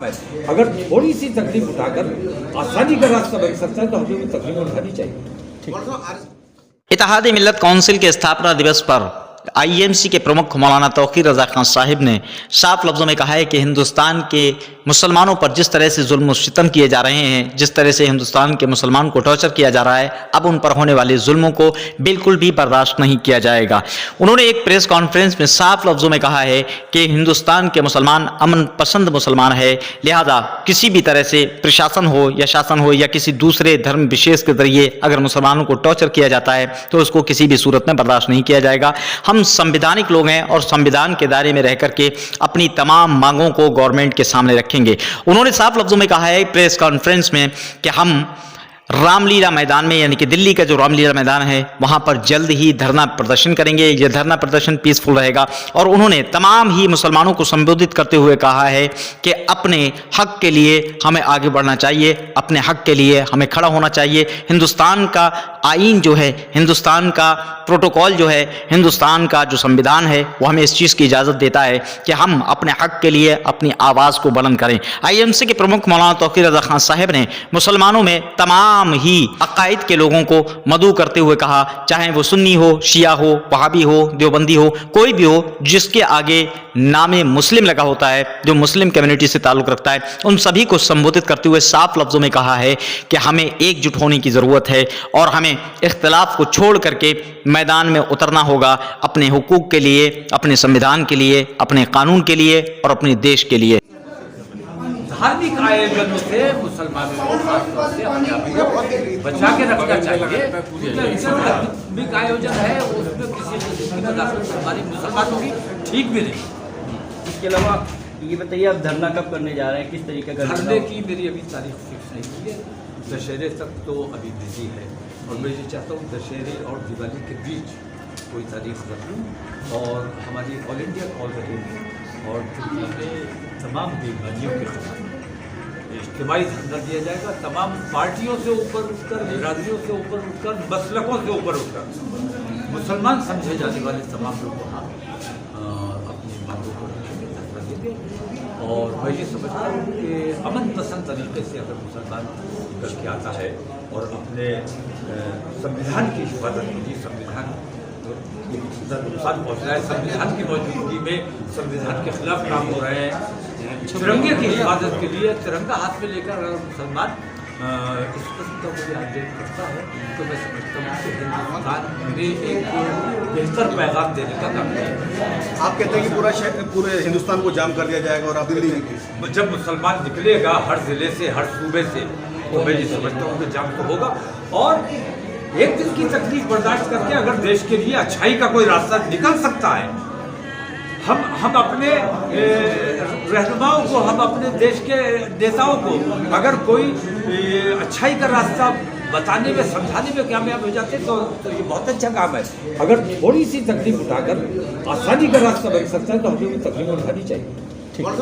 अगर थोड़ी सी तकलीफ उठाकर आसानी का रास्ता बन सकता है तो हमें वो तकलीफ उठानी चाहिए। इत्तेहाद मिल्लत काउंसिल के स्थापना दिवस पर आईएमसी के प्रमुख मौलाना तौकीर रजा खान साहिब ने साफ लफ्ज़ों में कहा है कि हिंदुस्तान के मुसलमानों पर जिस तरह से जुल्म सितम किए जा रहे हैं, जिस तरह से हिंदुस्तान के मुसलमान को टॉर्चर किया जा रहा है, अब उन पर होने वाले जुल्मों को बिल्कुल भी बर्दाश्त नहीं किया जाएगा। उन्होंने एक प्रेस कॉन्फ्रेंस में साफ लफ्ज़ों में कहा है कि हिंदुस्तान के मुसलमान अमन पसंद मुसलमान है, लिहाजा किसी भी तरह से प्रशासन हो या शासन हो या किसी दूसरे धर्म विशेष के जरिए अगर मुसलमानों को टॉर्चर किया जाता है तो उसको किसी भी सूरत में बर्दाश्त नहीं किया जाएगा। हम संवैधानिक लोग हैं और संविधान के दायरे में रह करके अपनी तमाम मांगों को गवर्नमेंट के सामने रखेंगे। उन्होंने साफ लफ्जों में कहा है प्रेस कॉन्फ्रेंस में कि हम रामलीला मैदान में, यानी कि दिल्ली का जो रामलीला मैदान है, वहां पर जल्द ही धरना प्रदर्शन करेंगे। यह धरना प्रदर्शन पीसफुल रहेगा। और उन्होंने तमाम ही मुसलमानों को संबोधित करते हुए कहा है कि अपने हक के लिए हमें आगे बढ़ना चाहिए, अपने हक के लिए हमें खड़ा होना चाहिए। हिंदुस्तान का आईन जो है, हिंदुस्तान का प्रोटोकॉल जो है, हिंदुस्तान का जो संविधान है, वो हमें इस चीज़ की इजाज़त देता है कि हम अपने हक के लिए अपनी आवाज़ को बुलंद करें। आईएमसी के प्रमुख मौलाना तौकीर रजा खान साहिब ने मुसलमानों में तमाम ही अकायद के लोगों को मदऊ करते हुए कहा, चाहे वो सुन्नी हो, शिया हो, वहाबी हो, देवबंदी हो, कोई भी हो, जिसके आगे नामे मुस्लिम लगा होता है, जो मुस्लिम कम्युनिटी से ताल्लुक़ रखता है, उन सभी को संबोधित करते हुए साफ लफ्ज़ों में कहा है कि हमें एकजुट होने की ज़रूरत है और हमें इख्तिलाफ को छोड़ करके मैदान में उतरना होगा अपने हुकूक के लिए, अपने संविधान के लिए, अपने कानून के लिए और अपने देश के लिए। धार्मिक आयोजनों से मुसलमानों को खासतौर से अपने आप को बचा के रखना चाहिए। धार्मिक आयोजन है उसमें किसी किस्म की मुदाखलत हमारी मुसलमानों की ठीक भी नहीं। इसके अलावा ये बताइए आप धरना कब करने जा रहे हैं, किस तरीके का धरने की मेरी अभी तारीख फिक्स नहीं हुई है। दशहरे तक तो अभी बिजी है और मैं ये चाहता हूँ दशहरे और दिवाली के बीच कोई तारीख रखूँ और हमारी ऑल इंडिया कॉल रहेगी और दिल्ली में तमाम बेईमानियों के खिलाफ इज्तिमाई धरना दिया जाएगा। तमाम पार्टियों से ऊपर उठकर, बिरादरियों से ऊपर उठकर, मसलकों से ऊपर उठकर मुसलमान समझे जाने वाले तमाम लोग वहाँ अपनी मांगों को रखेंगे, धरना देंगे। और मैं ये समझता हूँ कि अमन पसंद तरीके से अगर मुसलमान निकल के आता है और अपने संविधान की हिफाजत के लिए, संविधान नुकसान पहुँच रहा है, संविधान की मौजूदगी में संविधान के खिलाफ काम हो रहे हैं, तिरंगे की हिफाजत के लिए तिरंगा हाथ में लेकर अगर मुसलमान इस किस्म का कोई आयोजन करता है तो मैं समझता हूँ कि हिंदुस्तान में एक बेहतर पैगाम देने का काम है। आप कहते हैं कि पूरे हिंदुस्तान को जाम कर दिया जाएगा और आप दिल्ली जब मुसलमान निकलेगा हर जिले से, हर सूबे से, तो मैं ये समझता हूँ कि जाम तो होगा। और एक दिन की तकलीफ बर्दाश्त करके अगर देश के लिए अच्छाई का कोई रास्ता निकल सकता है, हम अपने रहनुमाओं को, हम अपने देश के नेताओं को अगर कोई अच्छाई का रास्ता बताने में, समझाने में कामयाब हो जाते तो ये बहुत अच्छा काम है। अगर थोड़ी सी तकलीफ उठाकर आसानी का रास्ता बन सकता है तो हमें वो तकलीफ उठानी चाहिए। ठीक है।